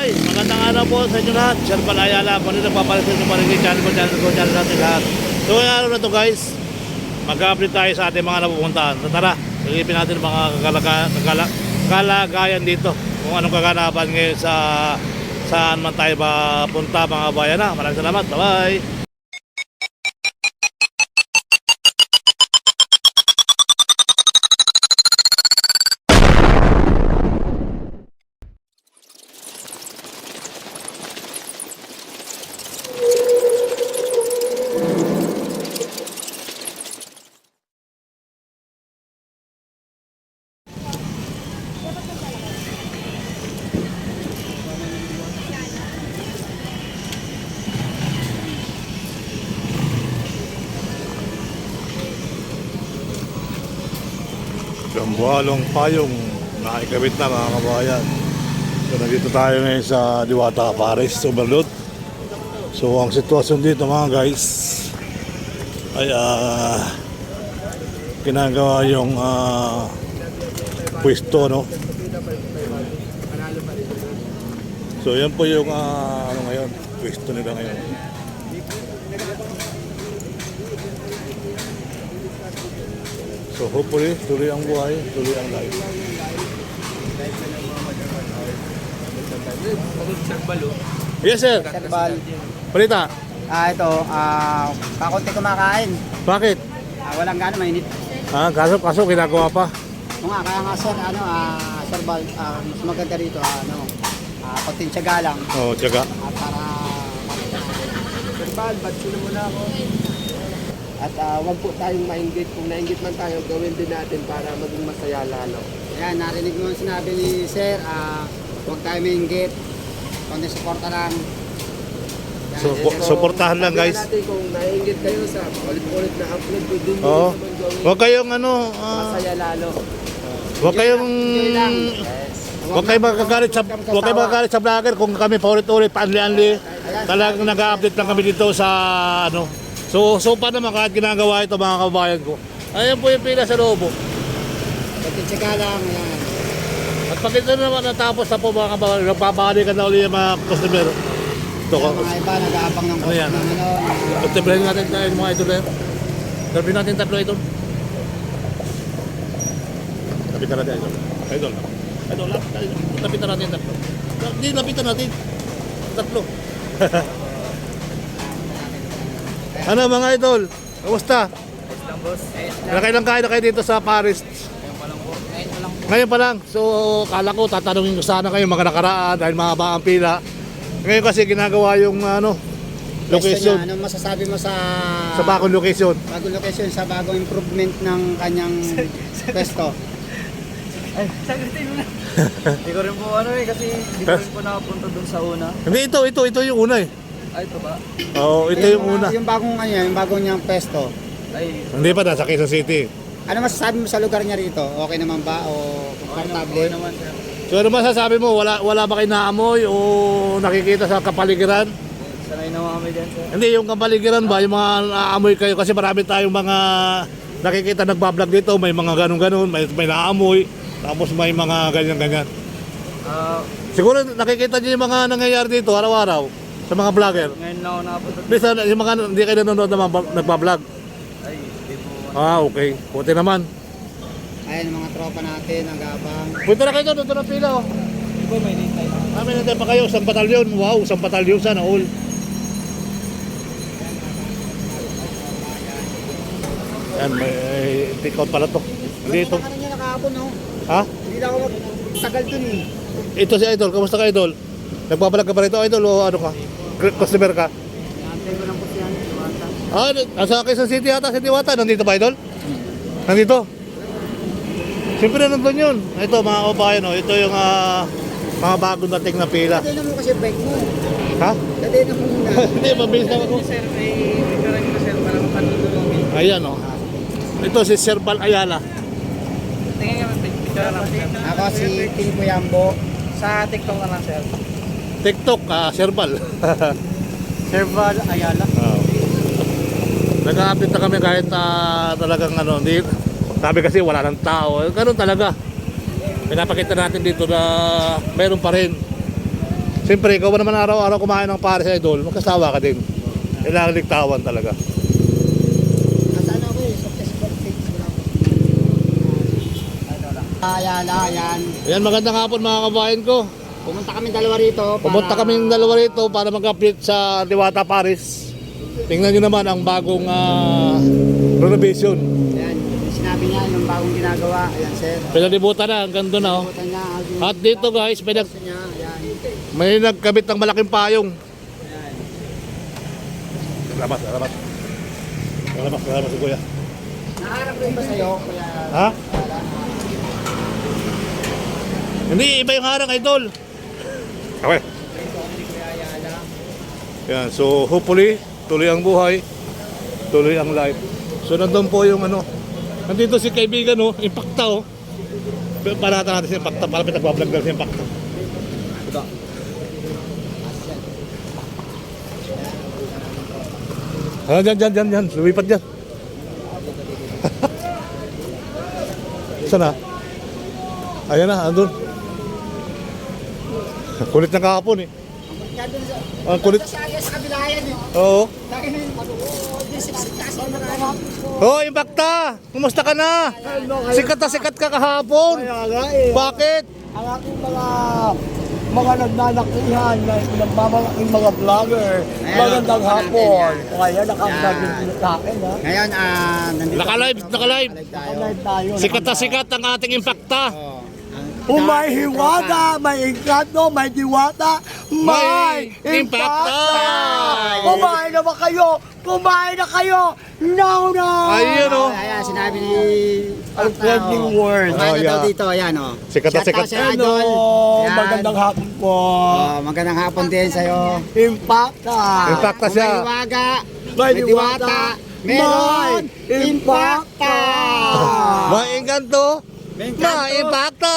Ay, magandang araw po sa inyo lahat. Sir Palayala po rin nagpapalit sa inyo pa rin kay channel natin lahat. So ngayong araw na to guys, mag-update tayo sa ating mga napupuntahan. So tara, silipin natin mga kalagayan dito. Kung anong kaganapan ngayon sa saan man tayo papunta mga bayan na. Maraming salamat, bye-bye. Gambuhalong payong nakikabit na mga kabayan. So nandito tayo ngayon sa Diwata Paris Overload. So ang sitwasyon dito mga guys ay ginagawa yung pwesto, no? So yan po yung ano ngayon, pwesto nila ngayon. So hopefully, tuloy ang buhay, tuloy ang life. Yes sir. Serbal. Balita. Ito, kakunti kumakain. Bakit? Walang gana, mainit. Kaso ginagawa pa. O nga, kaya nga sir, serbal, mas maganda rito, konting tiyaga lang. Oo, tiyaga. Para, serbal, ba't sila muna ako? At wag po tayong mainggit. Kung nainggit man tayo, gawin din natin para maging masaya lalo. Ayan, narinig mo ang sinabi ni sir, huwag tayo mainggit. Kundi suporta lang. Suportahan lang guys. Natin kung nainggit kayo sa ulit-ulit na upload, pwede nyo Oo. naman gawin. Huwag kayong Masaya lalo. huwag kayong Enjoy lang. huwag kayong magagalit sa vlogger kung kami paulit-ulit paanli-anli. Talagang nag-update lang kami dito sa ano. So paano naman kahit ginagawa ito mga kabayan ko. Ayan po yung pila sa lobo. Pagkitsika lang, yan. At pag ito naman natapos na po mga kabayan, nagpapakalikan na ulit yung mga customer. Ito ko. Mga iba nag-aabang ng Ano yan? ng Tibrahin natin tayo mga idol eh. Tibrahin natin tatlo idol. Lapitan natin idol. Idol. Idol, lapitan natin tatlo. Hindi, lapitan natin. Tatlo. Ano mga idol? Kamusta? Nakailang kain na kayo dito sa Paris? Ngayon pa lang. So, kala ko tatanungin ko sana kayo mga nakaraan dahil mahaba ang pila. Ngayon kasi ginagawa yung location. Ano masasabi mo sa Bagong location. bagong location, sa bagong improvement ng kanyang pwesto? Ay, sagutin mo na. Hindi ko rin po kasi hindi ko rin po nakapunta dun sa una. Hindi, ito yung una eh. Ay, ito ba? Oo, ito yung una. Yung bagong yung bagong niyang pwesto. Ay, Hindi pa, nasa Quezon City. Ano masasabi mo sa lugar niya rito? Okay naman ba o komportable? okay naman sir. So ano masasabi mo? Wala ba kayo naamoy o nakikita sa kapaligiran? Sanay naman kami dyan sir. Hindi, yung kapaligiran ba, yung mga naamoy kayo? Kasi marami tayong mga nakikita nagbablog dito. May mga ganun-ganun, may naamoy. Tapos may mga ganyan-ganyan. Siguro nakikita niyo yung mga nangyayari dito araw-araw sa mga vlogger. Ngayon lang ako nakapunta. Bisa yung mga hindi kayo nanonood na mga nagbablog. Ay, hindi po. Okay. Puti naman. Ayan mga tropa natin, nag-aabang. Punta na kayo doon, doon ang pila oh. Di ba may nintay? May nantay pa kayo, isang batalyon. Wow, isang batalyon sana all. Yan, may take out pala to. Hindi ito. Ano niya nakahapon, no? Ha? Hindi na ako tagal dun eh. Ito si Idol. Kamusta ka Idol? Nagbabalag ka pa rito Idol o ano ka? Customer ka? Naantay ko lang po siya, Diwata. Nasa Quezon City yata si Diwata. Nandito ba Idol? Nandito? Siyempre nandun yun. Ito mga kabayan oh. Ito yung mga bagong dating na pila. Dati na mo kasi bike mo. Ha? Dati na muna. Hindi, mabilis na ako. Sir, may karan ko sir para makatulong. Ayan oh. Ito si Serbal Ayala. Tingnan nga, picture lang sir. Ako si Tilipo Yambo. Sa TikTok na lang sir. TikTok, Serbal. Serbal Ayala. Nag-update na kami kahit talagang hindi, sabi kasi wala ng tao. Ganun talaga. Pinapakita natin dito na meron pa rin. Siyempre, ikaw ba naman araw-araw kumain ng pares, idol, magkasawa ka din. Kailangan ligtawan talaga. Nasaan ako eh? Sa Facebook page ko lang. Ayan. Ayan, magandang hapon mga kabayan ko. Pumunta kami dalawa rito. Pumunta kaming dalawa rito para mag-update sa Diwata Paris. Tingnan nyo naman ang bagong renovation. Ayan, yung sinabi niya, yung bagong ginagawa. Ayan, sir. Pinalibutan na, hanggang doon na. Oh. Pumunta niya. At dito guys, Gusto niya. Ayan. may nagkabit ng malaking payong. Ayan. Salamat si Kuya. Naharap rin ba sa'yo? Kuya? Ha? Hindi, iba yung harang, idol. Okay. Yan, so hopefully, tuloy ang buhay, tuloy ang life. So nandun po yung ano, nandito si kaibigan, oh, Impacta, oh. Parata natin si Impacta, para pinag-vlog na si Impacta. Dyan, lumipat dyan. Saan na? Ayan na, andun. Kulit ng kahapon eh. Ang kulit. Sa kabilayan eh. Oo. Lagi na yung kasi Oh, Impacta! Kumusta ka na? Sikat na sikat ka kahapon. Kaya nga eh. Bakit? Ang aking mga nagnanakihan na nagmamalaking mga vlogger. Ayan, Magandang natin hapon. yan. Kaya nakakagad Yan. din sa akin ha. Ngayon, nandito. Nakalive. Nakalive tayo. Nakalive tayo. Sikat na sikat ang ating Impacta. Oh, Kung may hiwata, may engkanto, may diwata, may impacta! Kumain na ba kayo? Kumain na kayo! Now na! Ayun oh. Ayan, sinabi ni Ang trending word. Kumain na Oh, daw yeah. dito, ayan o. Sikat na sikat. Hello! Magandang hapon po. Magandang hapon din sa'yo. Impacta! Impacta Kung siya. may iwaga, May may diwata, diwata, meron may impacta! Maingkanto. May engkanto. Maimpacta.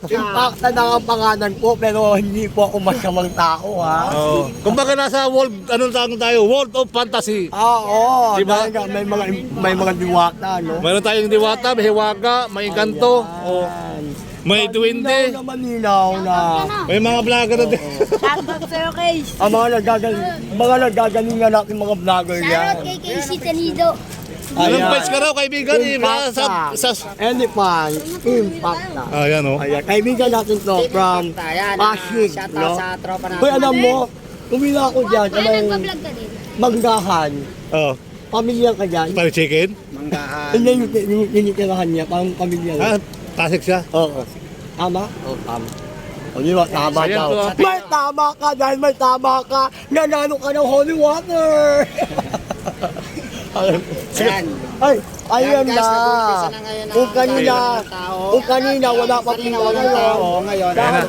Impacta na ang pangalan po pero hindi po ako masamang tao ha. Oh. Kumbaga nasa world, anong tawag tayo? World of Fantasy. Oo, Diba? dahil nga may mga diwata no. Mayroon tayong diwata, may hiwaga, may engkanto, oh, may duwende, Malinaw na. may mga vlogger na din. Shoutout sa'yo, Case. Ang mga nagagaling nga natin mga vlogger yan. Shoutout kay Casey Tenido. Anong page ka raw, kaibigan? Sa Elephant, Impacta. Ayan oh. Ayan, kaibigan natin to from Ayan, Pasig, shoutout no? sa tropa natin. Hoy, alam mo, kumila ako dyan sa Kaya may nagpa-vlog ka din. manggahan. Oh, Pamilya ka dyan. pari chicken. Manggahan. Hindi yung tinitirahan niya, parang pamilya. Ah, Pasig siya. Oo. Tama? Oo, tama. O di ba, tama Ayan daw. po, ah. May tama ka dahil may tama ka. Nanalo ka ng holy water. Ayan. Ay, ayun Ayan, guys, na. nag-umpisa na ngayon ang Kung kanina, dami ng tao. kung kanina wala pa Kanina walang tao, ngayon. Dahil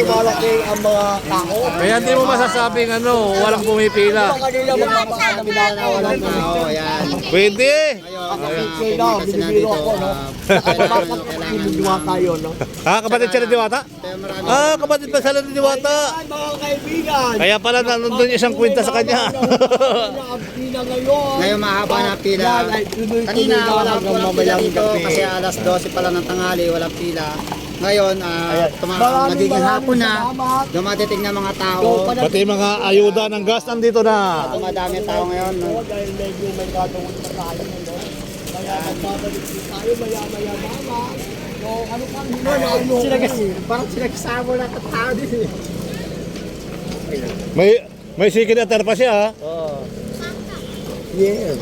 malaki ang mga tao. Kaya hindi mo masasabing ano, walang pumipila. Kung kanina magpapakasami na Kanina walang tao, ayan. Pwede. Ngayon, Kasi daw, kasi binibiro ako, no? kailangan Binibiro tayo, no? Ah, kapatid siya ng diwata? Kaya marami. Ah, kapatid pa siya ng diwata. Ayan, mga kaibigan. Kaya pala nandun isang kwenta sa kanya. Ang pila ngayon. Ngayon mahaba na pila. Yan ay tuloy-tuloy Kanina na walang hanggang pila mamayang dito gabi. kasi alas 12 pa lang ng tanghali, walang pila. Ngayon, nagiging hapon na, salamat. dumatitig na mga tao. Pati mga ayuda ng gas nandito na. Dumadami tao ngayon. No? Dahil medyo may gagawin na tayo ngayon. Kaya magbabalik din tayo maya-maya mama. So ano pang Parang sinagsamo na tao din eh. May sikid at pa siya ha. Yeah.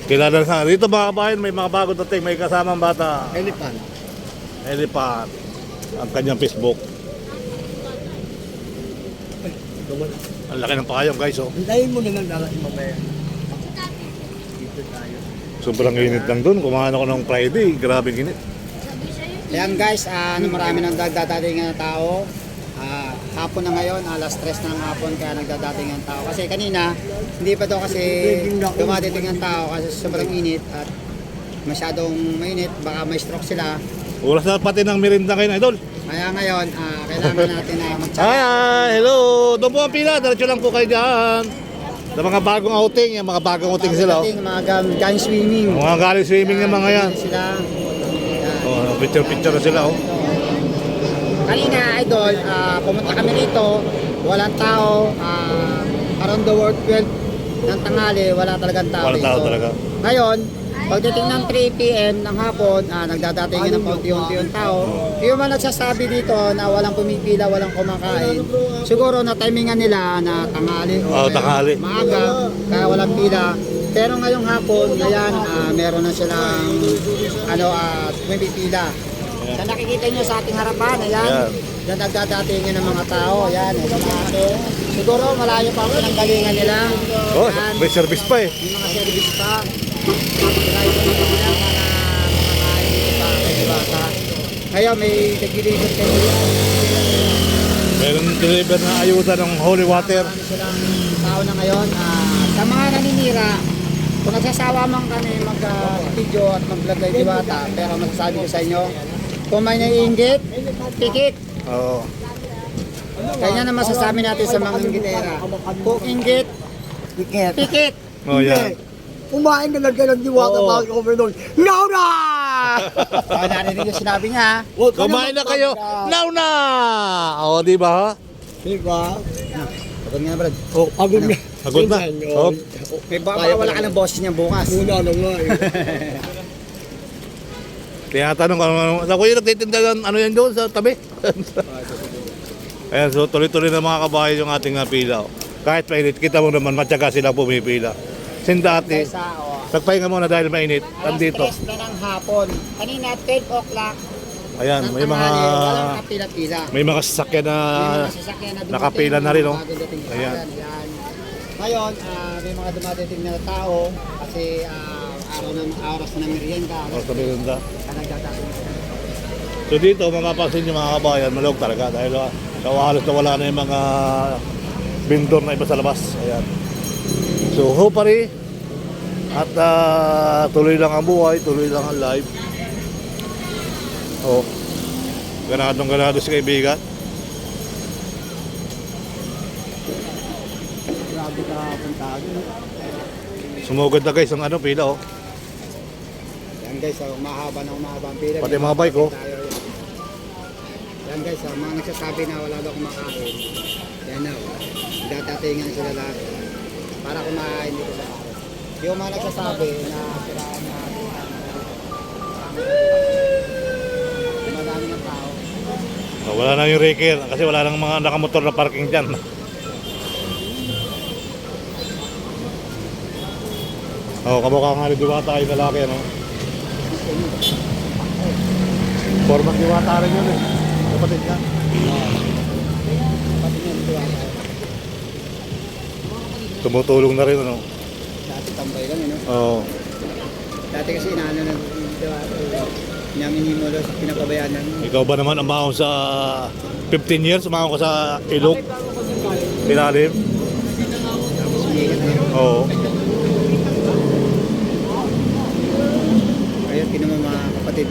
Kilala na. Dito mga kabayan, may mga bagong dating. May kasamang bata. Elephant. Elephant. Ang kanyang Facebook. Ang laki ng pakayong guys oh. Hintayin mo na lang darating mamaya. Dito tayo. Sobrang init lang dun. Kumain ako ng Friday. Grabe init. Ayan guys, marami nang dadating na tao. Hapon na ngayon, alas 3 na ng hapon kaya nagdadating ang tao. Kasi kanina, hindi pa daw kasi dumadating ang tao kasi sobrang init at masyadong mainit. Baka may stroke sila. Oras na pati ng merinda kayo na idol. Kaya ngayon, kailangan natin na mag-chat. Hi! Hello! Doon po ang pila. Diretso lang po kayo dyan. Sa mga bagong outing. Yung mga bagong outing sila oh. Mga galing swimming. Mga galing swimming yung mga yan. Sila. Oh, picture na sila oh. Kanina, idol, pumunta kami dito. walang tao. Around the world 12 ng tanghali, wala talagang tao Walang tao talaga. Ngayon, pagdating ng 3 p.m. ng hapon, nagdadatingin ng paunti-unti yung tao. Yung mga nagsasabi dito na walang pumipila, walang kumakain, siguro na timingan nila na tanghali o Tanghali. maaga, kaya walang pila. Pero ngayong hapon, ngayon, meron na silang pumipila. Sa nakikita nyo sa ating harapan, ayan, yan nagdadatingin ng mga tao, ayan, siguro malayo pa ang pinanggalingan nila. Oh, Ayan. may service pa eh. Yung mga service pa. Drive na nila para makakain dito sa kay bata. Ngayon may nag-deliver kayo yan. Meron deliver na ayuda ng holy water. Marami silang tao na ngayon. Sa mga naninira, kung nagsasawa man kami mag-video at mag-vlog kay Diwata, pero masasabi ko sa inyo, kung may naiinggit, pikit. Oo. Kanya na masasabi natin sa mga inggitera. Kung inggit, Tiket. pikit. Oh, yan. Kumain ka lang kayo ng diwata Oo. bago kami doon. Now na! Narinig yung sinabi niya. Huwag ka Kumain na kayo. magpagka. Now na! O, di ba? Diba? Pagod nga, Brad. Oh, pagod na. Pagod na. Tingnan Oh. nyo. May baka wala ka ng boses niya bukas. Muna na nga eh. Tinatanong ko, sa kuya nagtitinda ng ano yan doon sa tabi. Ayan, so tuloy-tuloy na mga kabahay yung ating pila. Oh. Kahit mainit, kita mo naman, matyaga sila pumipila. Sin dati, Kaysa, nagpahinga muna dahil mainit. Nandito. alas 3 na ng hapon. Kanina, 12 o'clock. Ayan, ng may mga tanghali, walang kapila-pila. may mga sasakyan na May mga sasakyan na dumating, nakapila na rin, oh. bago dating sa Ayan. ayan, yan. Ngayon, may mga dumadating na tao kasi oras na ng merienda. oh, sabi ganda. Nagdadating sila. So dito, mapapansin nyo mga kabayan, malog talaga dahil halos na wala na yung mga vendor na iba sa labas. Ayan. So hopefully, at tuloy lang ang buhay, tuloy lang ang live. Oh, ganado si kaibigan. Grabe ka puntahan. Sumugod na guys ang pila oh. Yan guys, mahaba ang pila. Pati mga bike, oh. Yan guys, mga nagsasabi na wala daw kumakain. Yan na, datatingan sila lahat. Para kumain dito sa araw. Yung mga nagsasabi na sila na madami ng tao. Oh, wala na yung reker kasi wala nang mga nakamotor na parking dyan. Oh, kamukha nga ni Diwata yung lalaki, no? Format Diwata rin yun eh. Kapatid ka. Pati niya dito ako. Tumutulong na rin, ano? Dati tambay lang, ano? Oo. Dati kasi inaano na dito ako. Naminimolo sa pinapabayanan. Ikaw ba naman umahon sa 15 years? Umahon ka sa Ilok? Ilalim? Sumigat na yun. Oo. Kaya tinamo mga kapatid.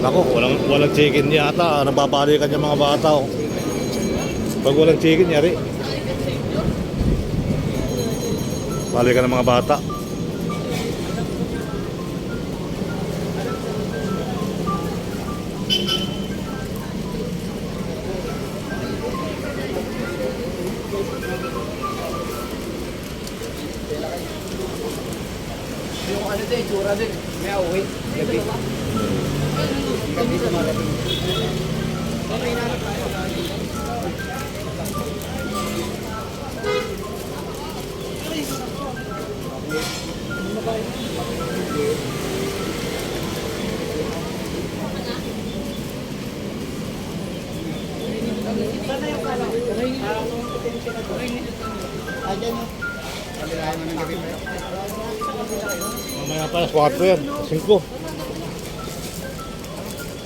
Ako, walang chicken yata. Nababalikan yung mga bata. Oh. Pag walang chicken, yari. Balikan ng mga bata. Yung ano din, tsura din. May uwi. Gabi. Gabi sa mga gabi. Ayan yun. Kalilayan mo ng gabi pa yun. Mamaya pa, 4 yan. 5.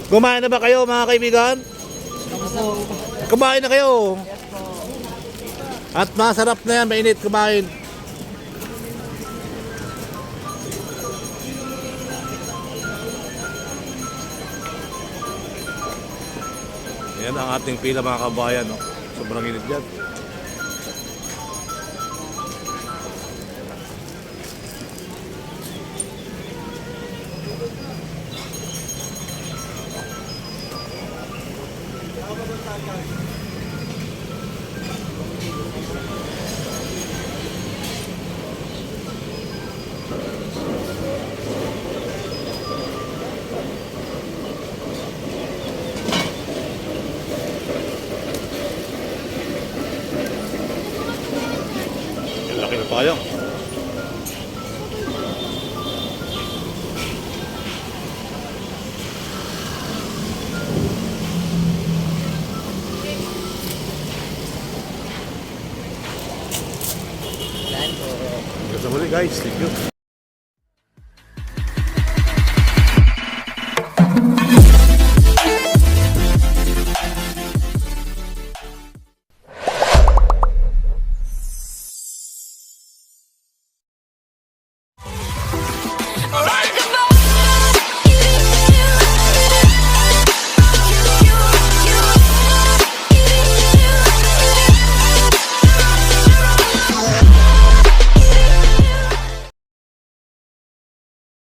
Kumain na ba kayo mga kaibigan? Kumain na kayo. At masarap na yan, mainit kumain. Yan ang ating pila mga kabayan. No? Sobrang init yan. Ang laki na payong. Hanggang sa muli guys, thank you.